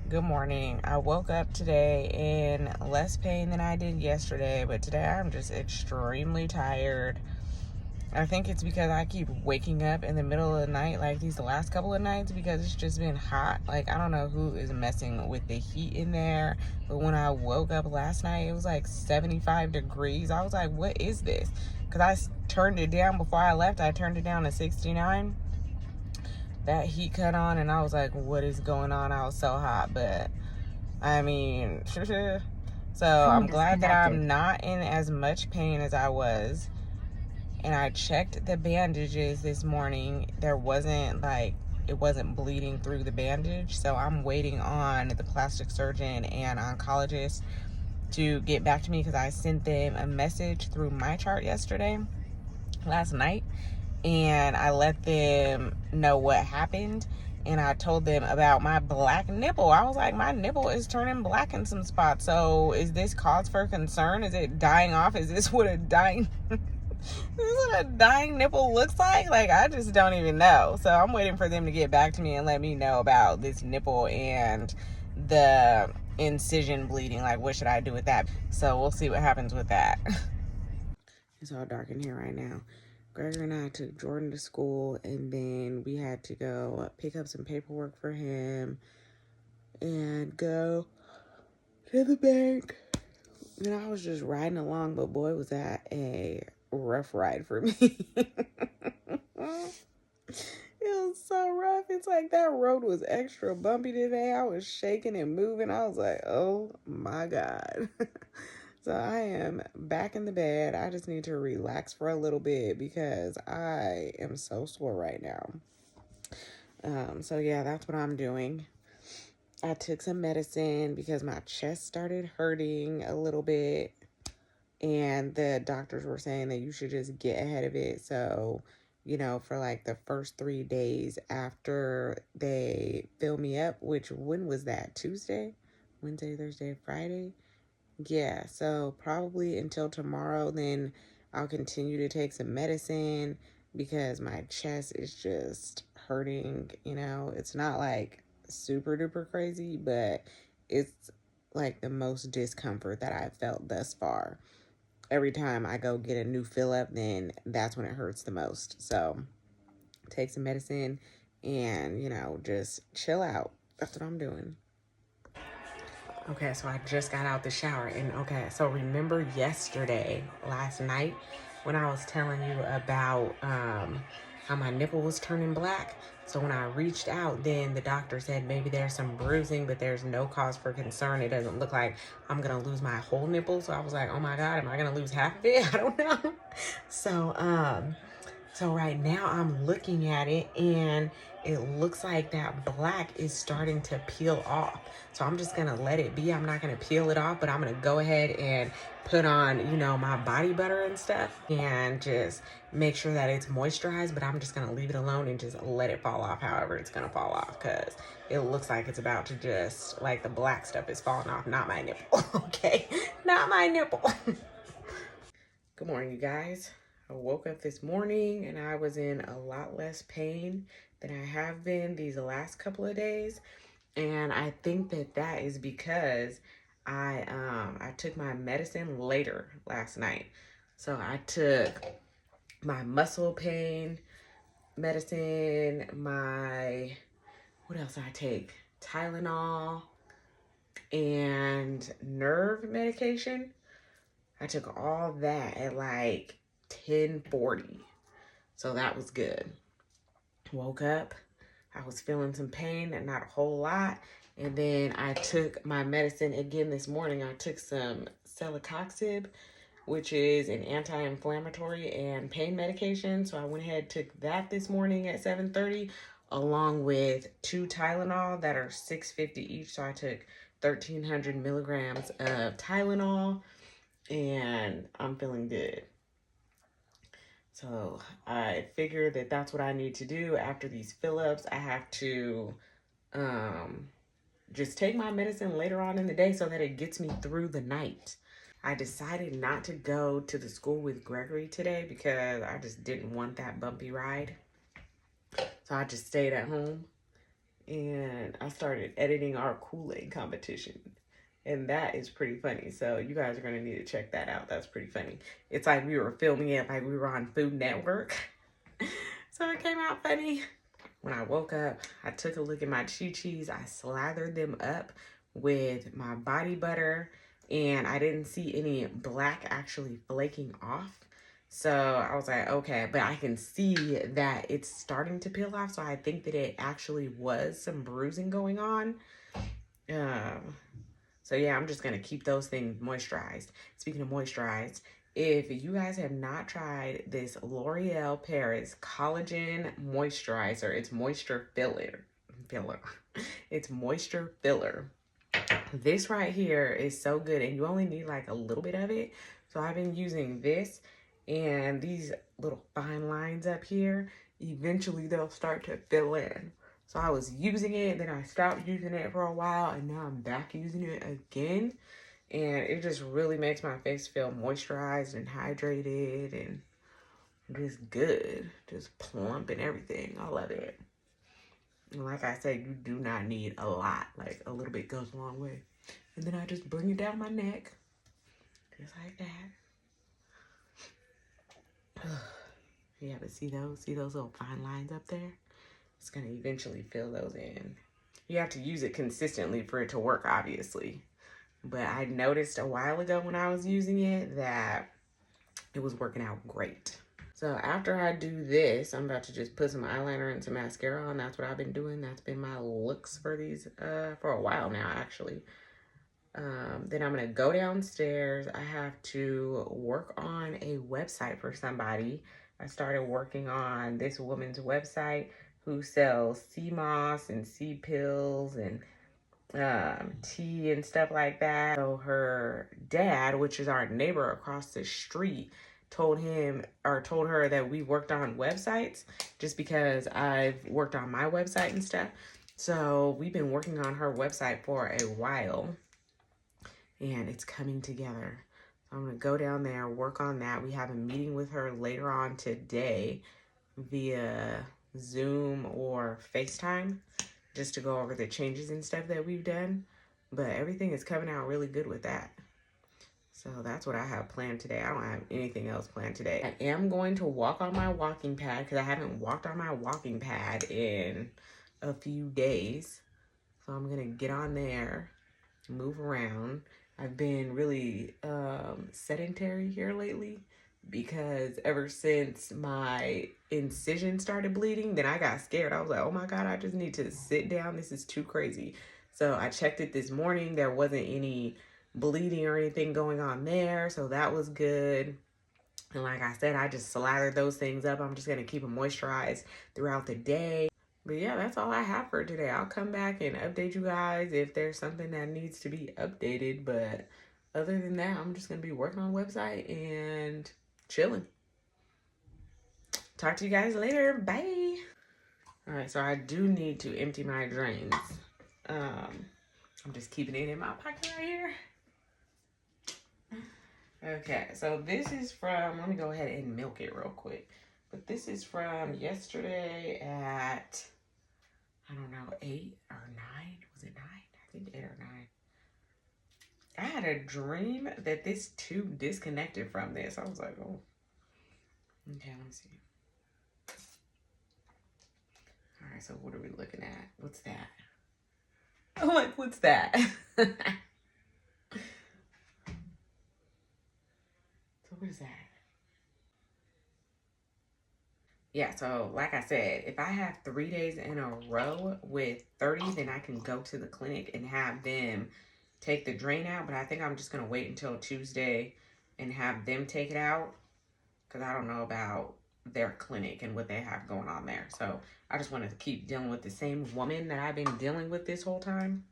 Good morning. I woke up today in less pain than I did yesterday, but today I'm just extremely tired. I think it's because I keep waking up in the middle of the night, like these last couple of nights, because it's just been hot. Like, I don't know who is messing with the heat in there, but when I woke up last night, it was like 75 degrees. I was like, what is this? Because I turned it down before I left. I turned it down to 69. That heat cut on, and I was like, what is going on? I was so hot, but I mean, so I'm glad that I'm not in as much pain as I was. And I checked the bandages this morning. There wasn't it wasn't bleeding through the bandage. So I'm waiting on the plastic surgeon and oncologist to get back to me because I sent them a message through my chart last night. And I let them know what happened. And I told them about my black nipple. I was like, my nipple is turning black in some spots. So is this cause for concern? Is it dying off? Is this what a dying nipple looks like? Like, I just don't even know. So I'm waiting for them to get back to me and let me know about this nipple and the incision bleeding. Like, what should I do with that? So we'll see what happens with that. It's all dark in here right now. Gregory and I took Jordan to school, and then we had to go pick up some paperwork for him and go to the bank. And I was just riding along, but boy, was that a rough ride for me. It was so rough. It's like that road was extra bumpy today. I was shaking and moving. I was like, oh my God. So I am back in the bed. I just need to relax for a little bit because I am so sore right now. So yeah, that's what I'm doing. I took some medicine because my chest started hurting a little bit. And the doctors were saying that you should just get ahead of it. So, for like the first 3 days after they fill me up, which when was that? Tuesday? Wednesday, Thursday, Friday? Yeah, so probably until tomorrow, then I'll continue to take some medicine because my chest is just hurting, It's not like super duper crazy, but it's like the most discomfort that I've felt thus far. Every time I go get a new fill up, then that's when it hurts the most. So take some medicine and, just chill out. That's what I'm doing. Okay, so I just got out the shower, and so remember last night, when I was telling you about how my nipple was turning black? So when I reached out, then the doctor said maybe there's some bruising, but there's no cause for concern. It doesn't look like I'm gonna lose my whole nipple. So I was like, oh my God, am I gonna lose half of it? I don't know. So right now I'm looking at it, and it looks like that black is starting to peel off. So I'm just going to let it be. I'm not going to peel it off, but I'm going to go ahead and put on, my body butter and stuff and just make sure that it's moisturized. But I'm just going to leave it alone and just let it fall off however it's going to fall off, because it looks like it's about to just, like, the black stuff is falling off. Not my nipple, okay? Not my nipple. Good morning, you guys. I woke up this morning and I was in a lot less pain than I have been these last couple of days. And I think that is because I took my medicine later last night. So I took my muscle pain medicine, what else did I take? Tylenol and nerve medication. I took all that at like 10:40. So that was good. Woke up. I was feeling some pain and not a whole lot. And then I took my medicine again this morning. I took some celecoxib, which is an anti-inflammatory and pain medication. So I went ahead and took that this morning at 7:30, along with 2 Tylenol that are $6.50 each. So I took 1,300 milligrams of Tylenol, and I'm feeling good. So I figured that that's what I need to do after these fill-ups. I have to just take my medicine later on in the day so that it gets me through the night. I decided not to go to the school with Gregory today because I just didn't want that bumpy ride. So I just stayed at home and I started editing our Kool-Aid competition. And that is pretty funny. So you guys are going to need to check that out. That's pretty funny. It's like we were filming it like we were on Food Network. So it came out funny. When I woke up, I took a look at my chi-chis. I slathered them up with my body butter, and I didn't see any black actually flaking off. So I was like, okay, but I can see that it's starting to peel off. So I think that it actually was some bruising going on. So yeah, I'm just going to keep those things moisturized. Speaking of moisturized, if you guys have not tried this L'Oreal Paris Collagen Moisturizer, it's moisture filler. It's moisture filler. This right here is so good, and you only need like a little bit of it. So I've been using this, and these little fine lines up here, eventually they'll start to fill in. So I was using it, then I stopped using it for a while, and now I'm back using it again. And it just really makes my face feel moisturized and hydrated and just good. Just plump and everything. I love it. And like I said, you do not need a lot. Like, a little bit goes a long way. And then I just bring it down my neck. Just like that. Yeah, but see those? See those little fine lines up there? It's going to eventually fill those in. You have to use it consistently for it to work, obviously. But I noticed a while ago when I was using it that it was working out great. So after I do this, I'm about to just put some eyeliner and some mascara on. That's what I've been doing. That's been my looks for these for a while now, actually. Then I'm going to go downstairs. I have to work on a website for somebody. I started working on this woman's website who sells sea moss and sea pills and tea and stuff like that. So her dad, which is our neighbor across the street, told her that we worked on websites just because I've worked on my website and stuff. So we've been working on her website for a while, and it's coming together. So I'm going to go down there, work on that. We have a meeting with her later on today via Zoom or FaceTime just to go over the changes and stuff that we've done. But everything is coming out really good with that. So that's what I have planned today. I don't have anything else planned today. I am going to walk on my walking pad because I haven't walked on my walking pad in a few days. So I'm going to get on there, move around. I've been really sedentary here lately because ever since my incision started bleeding, then I got scared. I was like, oh my God, I just need to sit down. This is too crazy. So I checked it this morning. There wasn't any bleeding or anything going on there. So that was good. And like I said, I just slathered those things up. I'm just going to keep them moisturized throughout the day. But yeah, that's all I have for today. I'll come back and update you guys if there's something that needs to be updated. But other than that, I'm just going to be working on the website and chilling. Talk to you guys later. Bye. All right, so I do need to empty my drains. I'm just keeping it in my pocket right here. Okay, so this is from, let me go ahead and milk it real quick. But this is from yesterday at, I don't know, 8 or 9? Was it 9? I think 8 or 9. I had a dream that this tube disconnected from this. I was like, oh. Okay, let me see. All right, so what are we looking at? What's that? I'm like, what's that? So what is that? Yeah, so like I said, if I have 3 days in a row with 30, then I can go to the clinic and have them take the drain out. But I think I'm just going to wait until Tuesday and have them take it out because I don't know about their clinic and what they have going on there. So I just want to keep dealing with the same woman that I've been dealing with this whole time.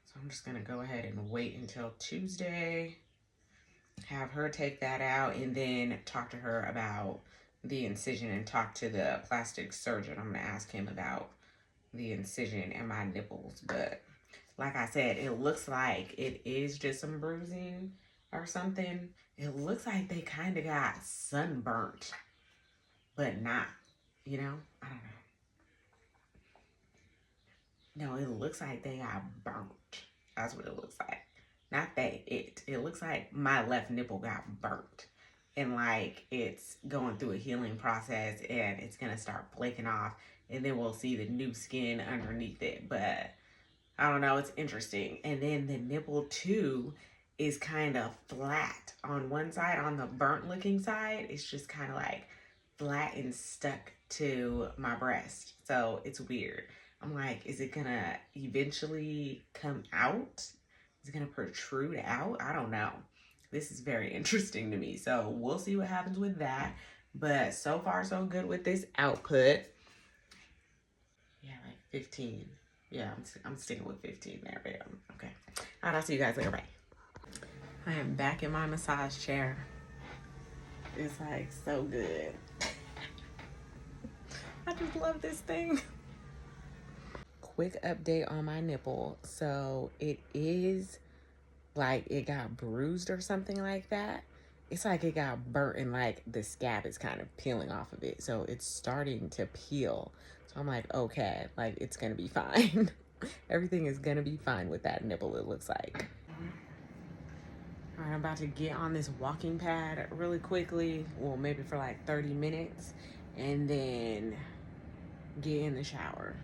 So I'm just going to go ahead and wait until Tuesday, have her take that out, and then talk to her about the incision and talk to the plastic surgeon. I'm going to ask him about the incision and my nipples. But like I said, it looks like it is just some bruising or something. It looks like they kind of got sunburnt, but not, you know? I don't know. No, it looks like they got burnt. That's what it looks like. Not they, it. It looks like my left nipple got burnt. And like it's going through a healing process and it's gonna start flaking off. And then we'll see the new skin underneath it. But I don't know, it's interesting. And then the nipple too is kind of flat on one side. On the burnt looking side, it's just kind of like flat and stuck to my breast. So it's weird. I'm like, is it gonna eventually come out? Is it gonna protrude out? I don't know. This is very interesting to me. So we'll see what happens with that. But so far so good with this output. Yeah, like 15. Yeah, I'm sticking with 15 there, babe. Okay. All right, I'll see you guys later. Bye. I am back in my massage chair. It's like so good. I just love this thing. Quick update on my nipple. So it is like it got bruised or something like that. It's like it got burnt and like the scab is kind of peeling off of it. So it's starting to peel. So I'm like, okay, like it's gonna be fine. Everything is gonna be fine with that nipple, it looks like. All right, I'm about to get on this walking pad really quickly. Well, maybe for like 30 minutes and then get in the shower.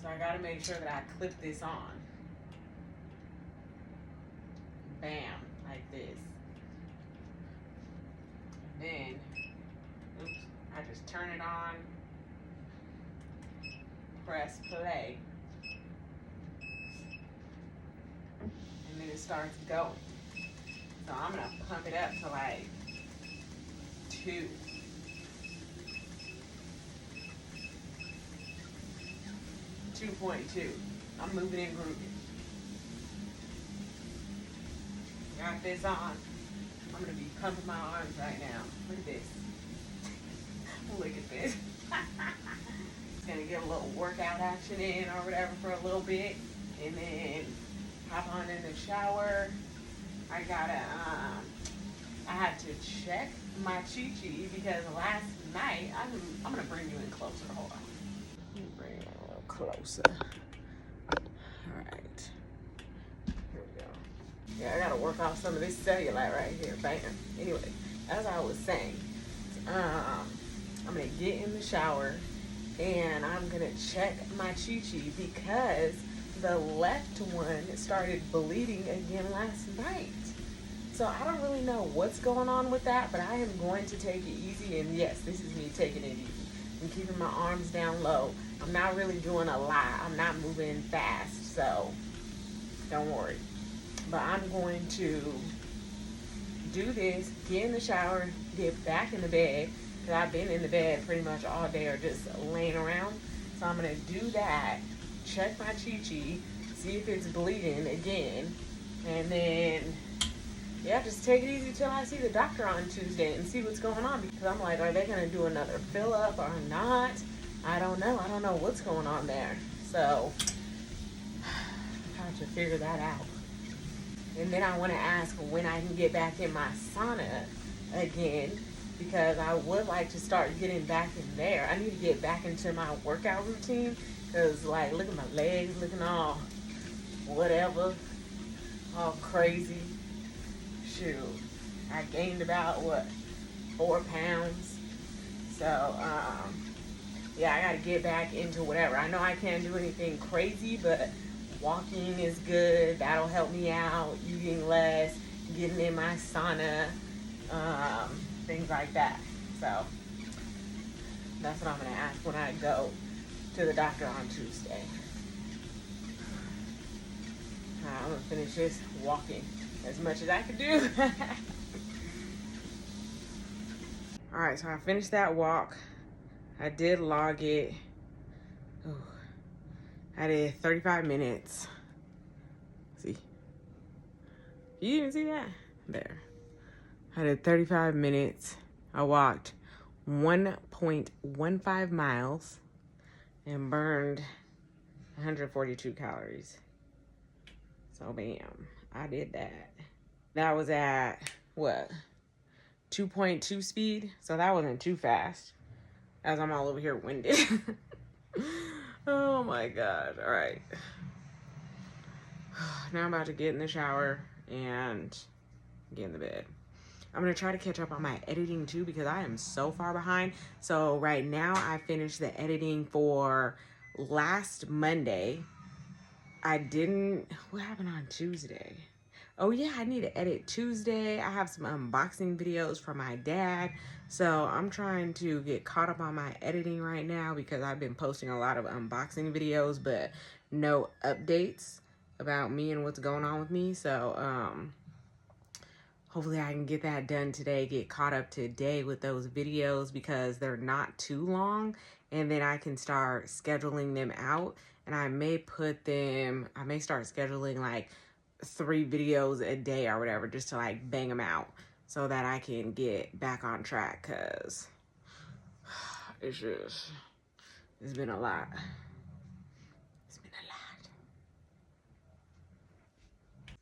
So I gotta make sure that I clip this on. Bam, like this. And then, oops, I just turn it on, press play, and then it starts going. So I'm gonna pump it up to like 2. .2. I'm moving and grooving. Got this on. I'm gonna be pumping my arms right now. Look at this. Look at this. It's gonna get a little workout action in or whatever for a little bit, and then hop on in the shower. I gotta, I had to check my chi-chi because last night, I'm gonna bring you in closer. Hold on. Let me bring you a little closer. All right. Here we go. Yeah, I gotta work off some of this cellulite right here. Bam. Anyway, as I was saying, I'm gonna get in the shower and I'm gonna check my chi-chi because the left one started bleeding again last night. So I don't really know what's going on with that, but I am going to take it easy. And yes, this is me taking it easy. I'm keeping my arms down low. I'm not really doing a lot. I'm not moving fast, so don't worry. But I'm going to do this, get in the shower, get back in the bed, because I've been in the bed pretty much all day or just laying around. So I'm going to do that, check my chi-chi, see if it's bleeding again, and then, yeah, just take it easy till I see the doctor on Tuesday and see what's going on. Because I'm like, are they going to do another fill-up or not? I don't know. I don't know what's going on there. So, I have to figure that out. And then I want to ask when I can get back in my sauna again, because I would like to start getting back in there. I need to get back into my workout routine because, like, look at my legs looking all whatever, all crazy. Shoot, I gained about, 4 pounds. So, yeah, I got to get back into whatever. I know I can't do anything crazy, but walking is good. That'll help me out. Eating less, getting in my sauna, things like that. So that's what I'm going to ask when I go to the doctor on Tuesday. I'm going to finish this walking as much as I can do. All right, so I finished that walk. I did log it. Ooh. I did 35 minutes. See? You even see that? There. I did 35 minutes. I walked 1.15 miles and burned 142 calories. So bam, I did that. That was at, what, 2.2 speed? So that wasn't too fast. as I'm all over here winded. Oh my God. All right. Now I'm about to get in the shower and get in the bed. I'm gonna try to catch up on my editing too because I am so far behind. So right now I finished the editing for last Monday. What happened on Tuesday? Oh yeah, I need to edit Tuesday. I have some unboxing videos for my dad. So I'm trying to get caught up on my editing right now because I've been posting a lot of unboxing videos, but no updates about me and what's going on with me. So hopefully I can get that done today, get caught up today with those videos because they're not too long, and then I can start scheduling them out. And I may start scheduling like 3 videos a day or whatever, just to like bang them out so that I can get back on track, because it's been a lot.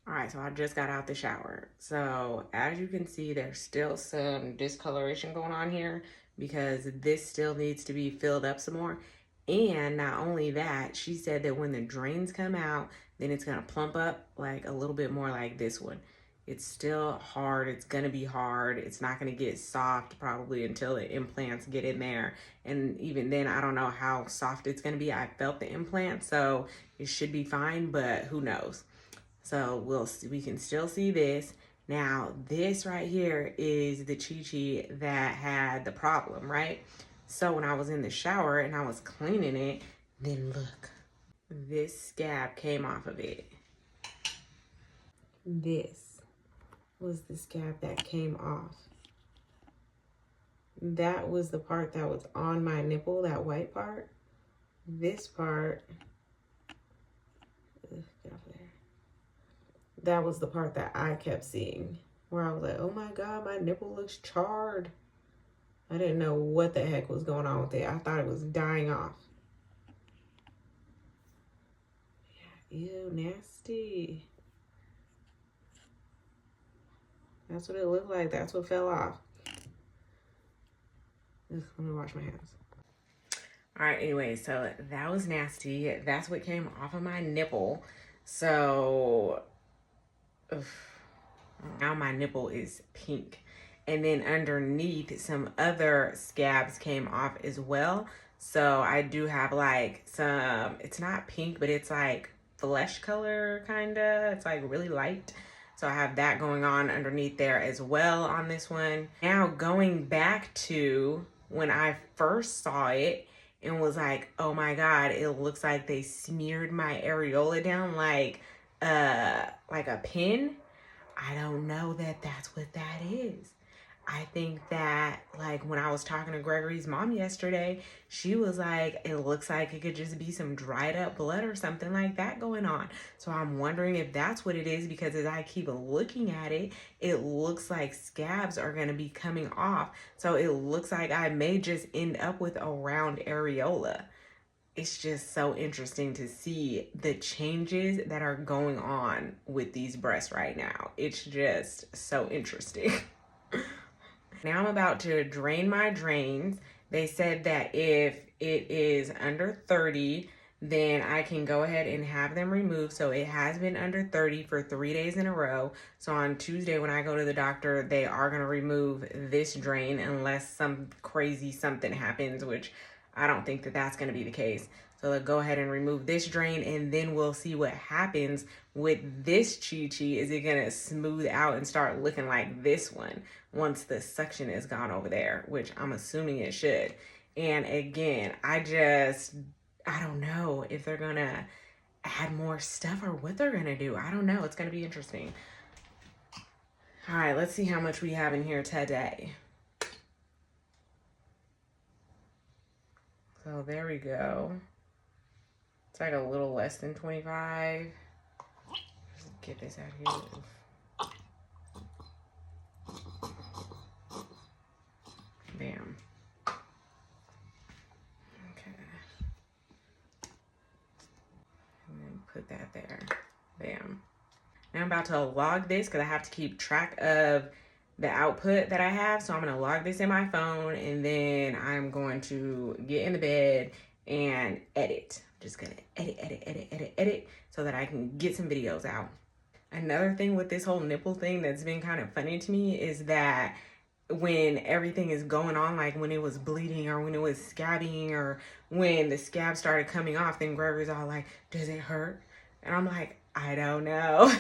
All right, so I just got out the shower. So as you can see, there's still some discoloration going on here because this still needs to be filled up some more. And not only that, she said that when the drains come out, then it's gonna plump up like a little bit more like this one. It's still hard, it's gonna be hard. It's not gonna get soft probably until the implants get in there. And even then, I don't know how soft it's gonna be. I felt the implant, so it should be fine, but who knows? So we can still see this. Now, this right here is the chi-chi that had the problem, right? So when I was in the shower and I was cleaning it, then look, this scab came off of it. This was the scab that came off. That was the part that was on my nipple, that white part. This part, get off of there. That was the part that I kept seeing, where I was like, oh my God, my nipple looks charred. I didn't know what the heck was going on with it. I thought it was dying off. Yeah, ew, nasty. That's what it looked like. That's what fell off. Ugh, let me wash my hands. All right, anyway, so that was nasty. That's what came off of my nipple. So now my nipple is pink. And then underneath, some other scabs came off as well. So I do have like some, it's not pink, but it's like flesh color kinda. It's like really light. So I have that going on underneath there as well on this one. Now going back to when I first saw it and was like, oh my God, it looks like they smeared my areola down like a pin. I don't know that that's what that is. I think that, like, when I was talking to Gregory's mom yesterday, she was like, it looks like it could just be some dried up blood or something like that going on. So I'm wondering if that's what it is, because as I keep looking at it, it looks like scabs are going to be coming off. So it looks like I may just end up with a round areola. It's just so interesting to see the changes that are going on with these breasts right now. It's just so interesting. Now I'm about to drain my drains. They said that if it is under 30, then I can go ahead and have them removed. So it has been under 30 for 3 days in a row. So on Tuesday when I go to the doctor, they are going to remove this drain unless some crazy something happens, which I don't think that that's going to be the case. So they'll go ahead and remove this drain, and then we'll see what happens with this chi-chi. Is it going to smooth out and start looking like this one once the suction is gone over there, which I'm assuming it should. And again, I don't know if they're going to add more stuff or what they're going to do. I don't know. It's going to be interesting. All right, let's see how much we have in here today. So there we go. It's like a little less than 25. Just get this out here. Bam. Okay. And then put that there. Bam. Now I'm about to log this because I have to keep track of the output that I have. So I'm going to log this in my phone, and then I'm going to get in the bed and edit. I'm just going to edit so that I can get some videos out. Another thing with this whole nipple thing that's been kind of funny to me is that when everything is going on, like when it was bleeding or when it was scabbing or when the scab started coming off, then Gregory's all like, does it hurt? And I'm like, I don't know.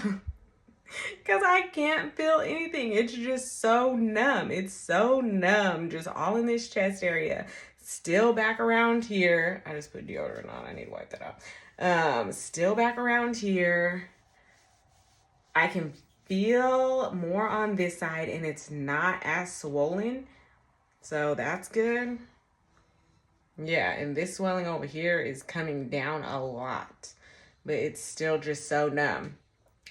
Because I can't feel anything. It's just so numb. It's so numb, just all in this chest area. Still back around here. I just put deodorant on. I need to wipe that off. Still back around here. I can feel more on this side, and it's not as swollen. So that's good. Yeah, and this swelling over here is coming down a lot. But it's still just so numb.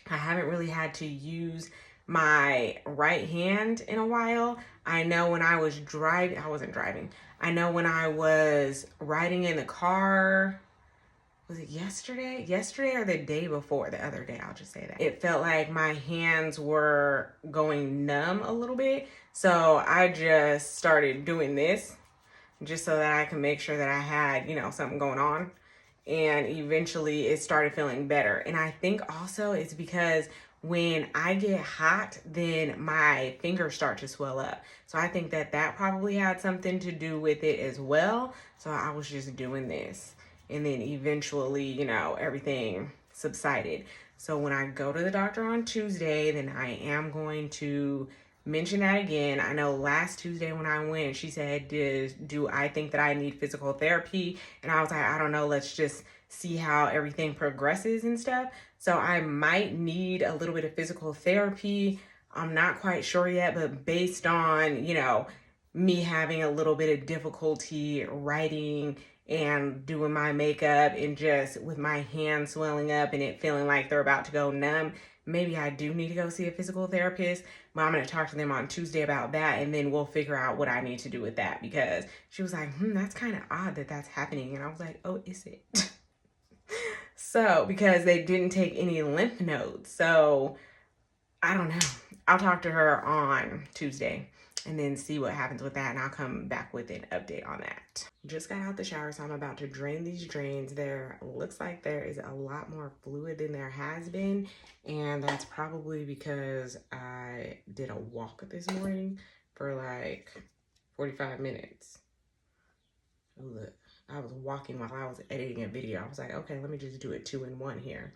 I haven't really had to use my right hand in a while. I know when I was driving, I wasn't driving. I know when I was riding in the car, was it yesterday? Yesterday or the day before? The other day, I'll just say that. It felt like my hands were going numb a little bit. So I just started doing this just so that I can make sure that I had, you know, something going on. And eventually it started feeling better. And I think also it's because when I get hot, then my fingers start to swell up. So I think that that probably had something to do with it as well. So I was just doing this. And then eventually, you know, everything subsided. So when I go to the doctor on Tuesday, then I am going to mention that again. I know last Tuesday when I went, she said, do I think that I need physical therapy? And I was like, I don't know, let's just see how everything progresses and stuff. So I might need a little bit of physical therapy. I'm not quite sure yet, but based on, you know, me having a little bit of difficulty writing and doing my makeup and just with my hands swelling up and it feeling like they're about to go numb, maybe I do need to go see a physical therapist. But I'm going to talk to them on Tuesday about that, and then we'll figure out what I need to do with that, because she was like, that's kind of odd that that's happening. And I was like, oh, is it? So, because they didn't take any lymph nodes. So, I don't know. I'll talk to her on Tuesday and then see what happens with that, and I'll come back with an update on that. Just got out the shower, so I'm about to drain these drains. There looks like there is a lot more fluid than there has been, and that's probably because I did a walk this morning for like 45 minutes. Oh, look, I was walking while I was editing a video. I was like, okay, let me just do it 2-in-1 here.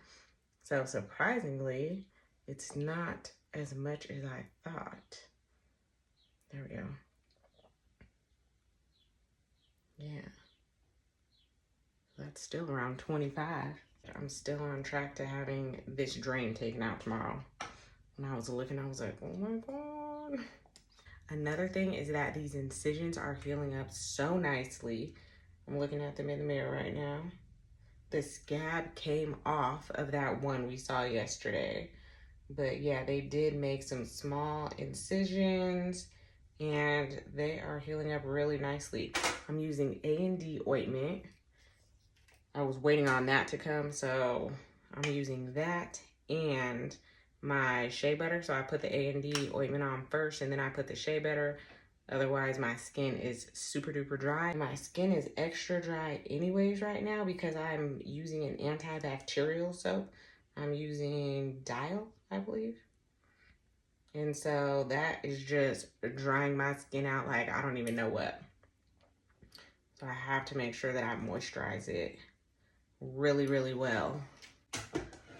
So surprisingly, it's not as much as I thought. There we go. Yeah. That's still around 25. I'm still on track to having this drain taken out tomorrow. When I was looking, I was like, oh my God. Another thing is that these incisions are healing up so nicely. I'm looking at them in the mirror right now. The scab came off of that one we saw yesterday. But yeah, they did make some small incisions and they are healing up really nicely. I'm using A&D ointment. I was waiting on that to come, so I'm using that and my shea butter. So I put the A&D ointment on first, and then I put the shea butter. Otherwise, my skin is super duper dry. My skin is extra dry anyways right now because I'm using an antibacterial soap. I'm using Dial, I believe. And so that is just drying my skin out like I don't even know what. So I have to make sure that I moisturize it really, really well.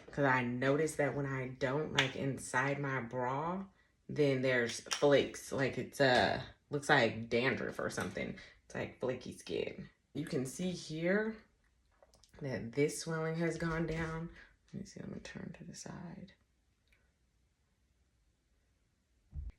Because I noticed that when I don't, like inside my bra, then there's flakes. Like it's looks like dandruff or something. It's like flaky skin. You can see here that this swelling has gone down. Let me see, I'm gonna turn to the side.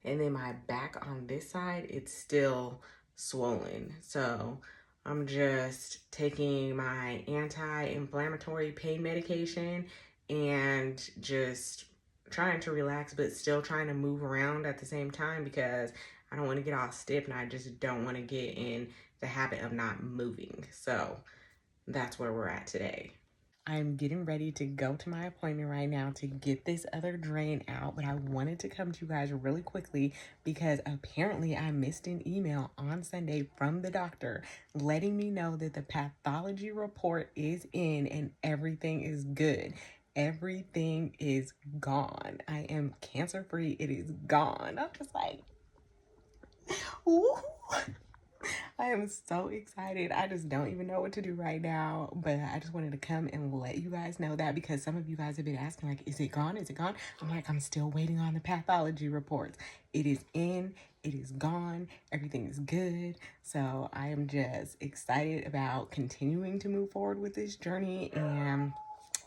And then my back on this side, it's still swollen. So I'm just taking my anti-inflammatory pain medication and just trying to relax, but still trying to move around at the same time because I don't want to get all stiff and I just don't want to get in the habit of not moving. So that's where we're at today. I'm getting ready to go to my appointment right now to get this other drain out, but I wanted to come to you guys really quickly because apparently I missed an email on Sunday from the doctor letting me know that the pathology report is in and everything is good. Everything is gone. I am cancer-free. It is gone. I'm just like, ooh. I am so excited. I just don't even know what to do right now, but I just wanted to come and let you guys know that because some of you guys have been asking, like, is it gone? Is it gone? I'm like, I'm still waiting on the pathology reports. It is in, it is gone, everything is good. So I am just excited about continuing to move forward with this journey, and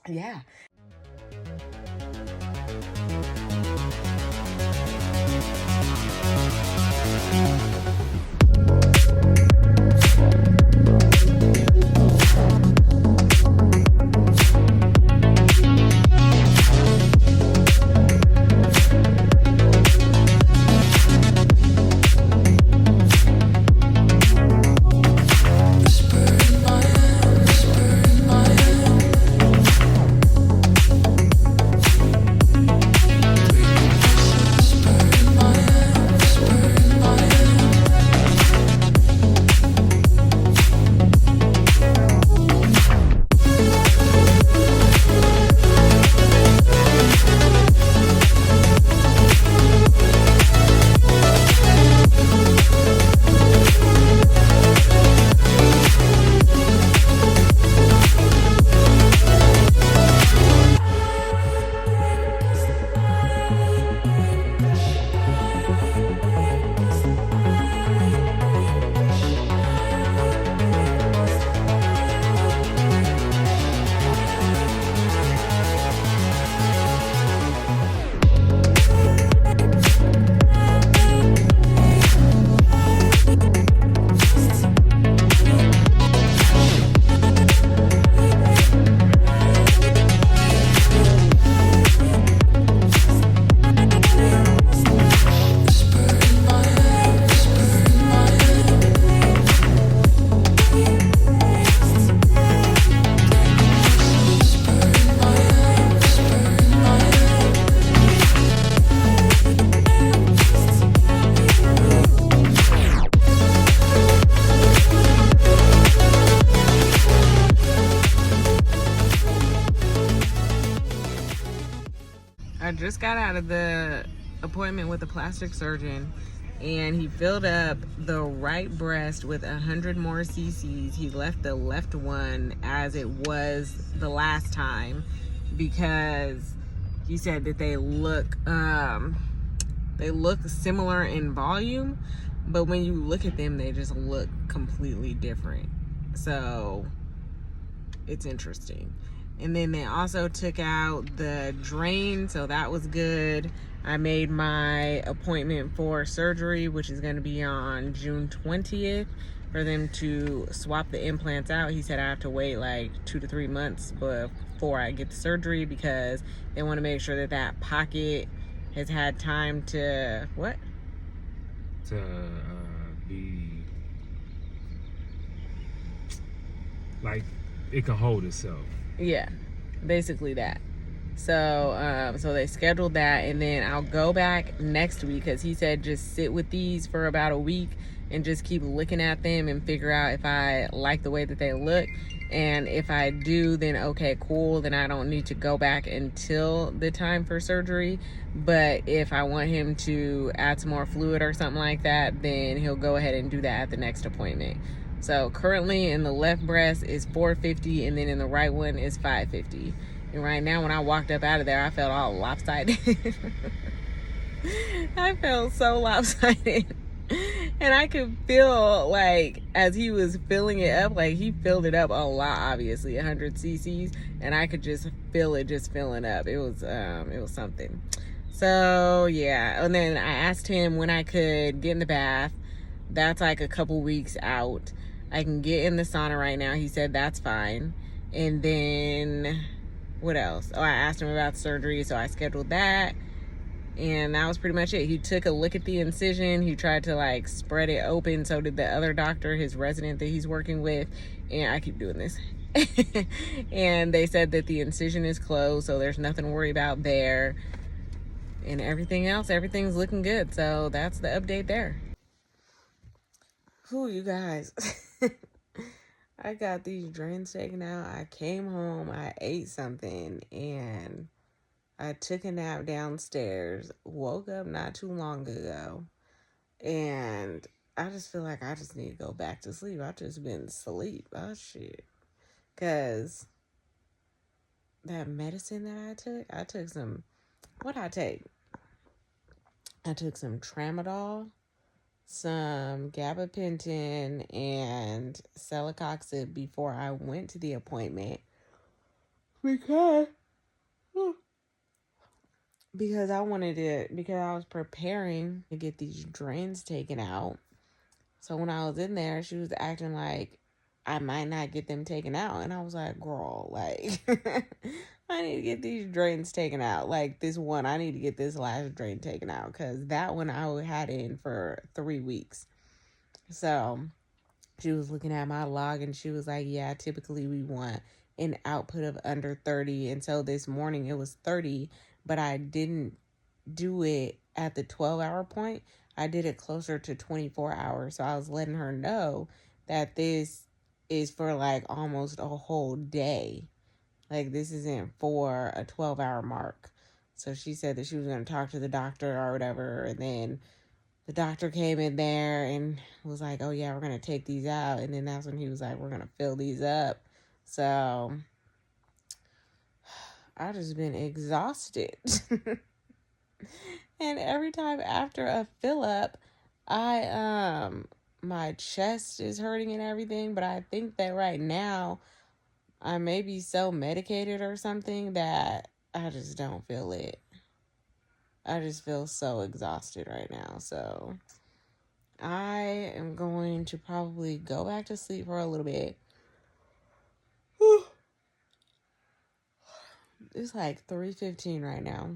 yeah. I just got out of the appointment with the plastic surgeon, and he filled up the right breast with 100 more cc's. He left the left one as it was the last time because he said that they look similar in volume, but when you look at them, they just look completely different. So it's interesting. And then they also took out the drain, so that was good. I made my appointment for surgery, which is going to be on June 20th, for them to swap the implants out. He said I have to wait like 2 to 3 months before I get the surgery because they want to make sure that that pocket has had time to, what? To be, like, it can hold itself. Yeah, basically that. So so they scheduled that, and then I'll go back next week because he said just sit with these for about a week and just keep looking at them and figure out if I like the way that they look. And if I do, then okay, cool, then I don't need to go back until the time for surgery. But if I want him to add some more fluid or something like that, then he'll go ahead and do that at the next appointment. So currently in the left breast is 450, and then in the right one is 550. And right now when I walked up out of there, I felt all lopsided. I felt so lopsided. And I could feel, like, as he was filling it up, like, he filled it up a lot, obviously, 100 cc's, and I could just feel it just filling up. It was something. So, yeah. And then I asked him when I could get in the bath. That's like a couple weeks out. I can get in the sauna right now. He said that's fine. And then, what else? Oh, I asked him about surgery, so I scheduled that. And that was pretty much it. He took a look at the incision. He tried to, like, spread it open. So did the other doctor, his resident that he's working with. And I keep doing this. And they said that the incision is closed, so there's nothing to worry about there. And everything else, everything's looking good. So that's the update there. Whew, you guys. I got these drains taken out. I came home, I ate something, and I took a nap downstairs. Woke up not too long ago. And I just feel like I just need to go back to sleep. I've just been asleep. Oh, shit. Because that medicine that I took some, what'd I take? I took some tramadol, some gabapentin, and celecoxib before I went to the appointment. Because I was preparing to get these drains taken out. So when I was in there, she was acting like I might not get them taken out. And I was like, girl, like, I need to get these drains taken out. Like, this one, I need to get this last drain taken out. Because that one I had in for 3 weeks. So she was looking at my log and she was like, yeah, typically we want an output of under 30. And so this morning it was 30, but I didn't do it at the 12-hour point. I did it closer to 24 hours. So I was letting her know that this is for like almost a whole day. Like, this isn't for a 12-hour mark. So she said that she was going to talk to the doctor or whatever. And then the doctor came in there and was like, oh yeah, we're going to take these out. And then that's when he was like, we're going to fill these up. So I just been exhausted. And every time after a fill up, my chest is hurting and everything, but I think that right now I may be so medicated or something that I just don't feel it. I just feel so exhausted right now. So I am going to probably go back to sleep for a little bit. It's like 3:15 right now.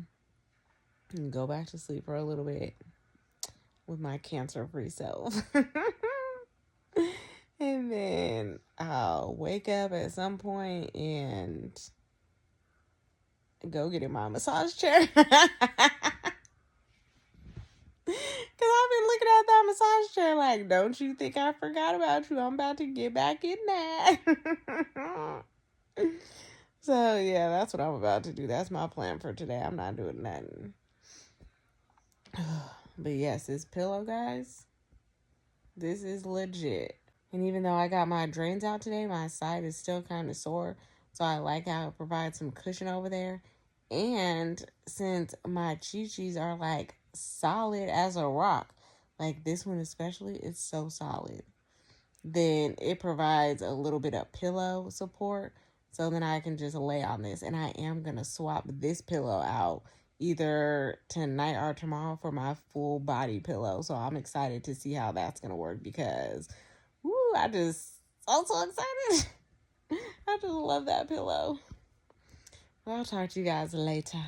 And go back to sleep for a little bit with my cancer-free self. And then I'll wake up at some point and go get in my massage chair. Because I've been looking at that massage chair like, don't you think I forgot about you? I'm about to get back in that. So, yeah, that's what I'm about to do. That's my plan for today. I'm not doing nothing. But yes, this pillow, guys, this is legit. And even though I got my drains out today, my side is still kind of sore. So I like how it provides some cushion over there. And since my chi-chis are like solid as a rock, like this one especially, it's so solid, then it provides a little bit of pillow support. So then I can just lay on this. And I am going to swap this pillow out either tonight or tomorrow for my full body pillow. So I'm excited to see how that's going to work because, woo, I'm so excited. I just love that pillow. Well, I'll talk to you guys later.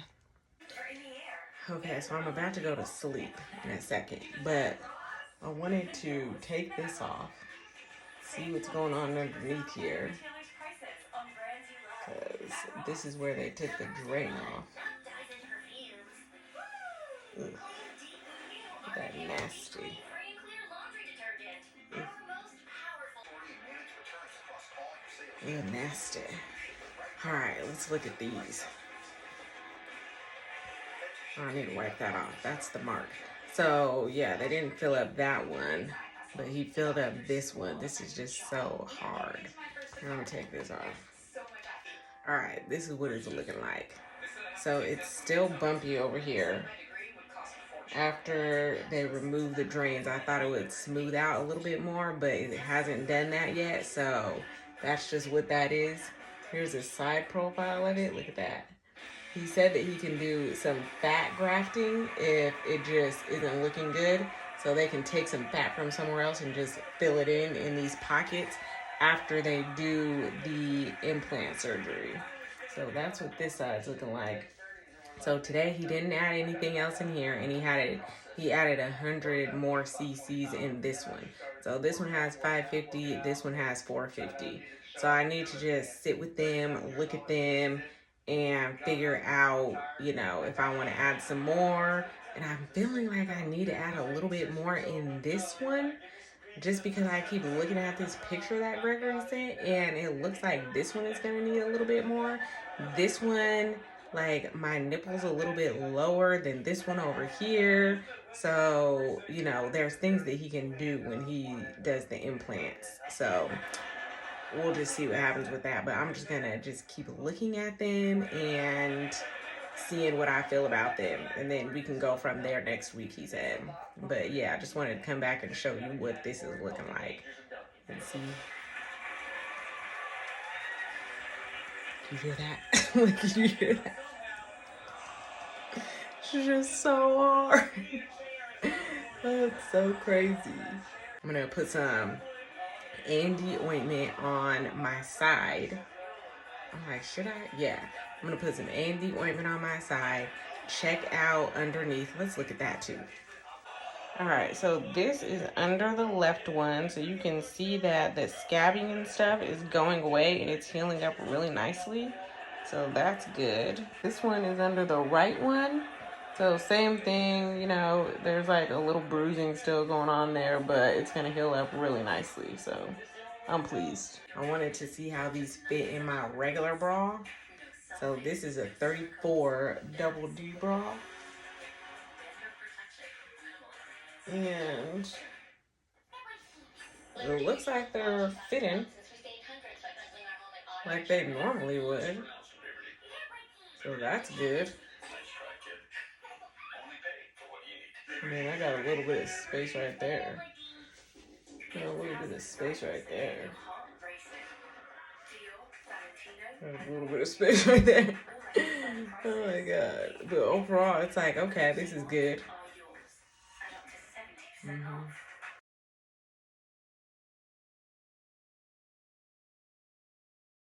Okay, so I'm about to go to sleep in a second, but I wanted to take this off, see what's going on underneath here, because this is where they took the drain off. Ugh. That nasty. Ugh, nasty. Alright, let's look at these. Oh, I need to wipe that off. That's the mark. So, yeah, they didn't fill up that one, but he filled up this one. This is just so hard. I'm going to take this off. Alright, this is what it's looking like. So, it's still bumpy over here. After they remove the drains, I thought it would smooth out a little bit more, but it hasn't done that yet. So, that's just what that is. Here's a side profile of it. Look at that. He said that he can do some fat grafting if it just isn't looking good. So they can take some fat from somewhere else and just fill it in these pockets after they do the implant surgery. So that's what this side's looking like. So today he didn't add anything else in here, and he added 100 more cc's in this one. So this one has 550, this one has 450. So I need to just sit with them, look at them, and figure out, you know, if I want to add some more. And I'm feeling like I need to add a little bit more in this one, just because I keep looking at this picture that Gregory sent, and it looks like this one is going to need a little bit more. This one, like, my nipple's a little bit lower than this one over here. So, you know, there's things that he can do when he does the implants. So we'll just see what happens with that. But I'm just going to just keep looking at them and seeing what I feel about them, and then we can go from there next week, he said. But yeah, I just wanted to come back and show you what this is looking like. Let's see. Can you hear that? Like, can you hear that? It's just so hard. That's so crazy. I'm gonna put some Andy ointment on my side. I'm like, should I? Yeah. I'm gonna put some Andy ointment on my side. Check out underneath. Let's look at that too. All right, so this is under the left one, so you can see that the scabbing and stuff is going away and it's healing up really nicely. So that's good. This one is under the right one. So same thing, you know, there's like a little bruising still going on there, but it's gonna heal up really nicely. So I'm pleased. I wanted to see how these fit in my regular bra. So this is a 34 double D bra. And it looks like they're fitting like they normally would. So that's good. I mean, I got a little bit of space right there. Got a little bit of space right there. Got a little bit of space right there. Oh my god. But overall, it's like, okay, this is good.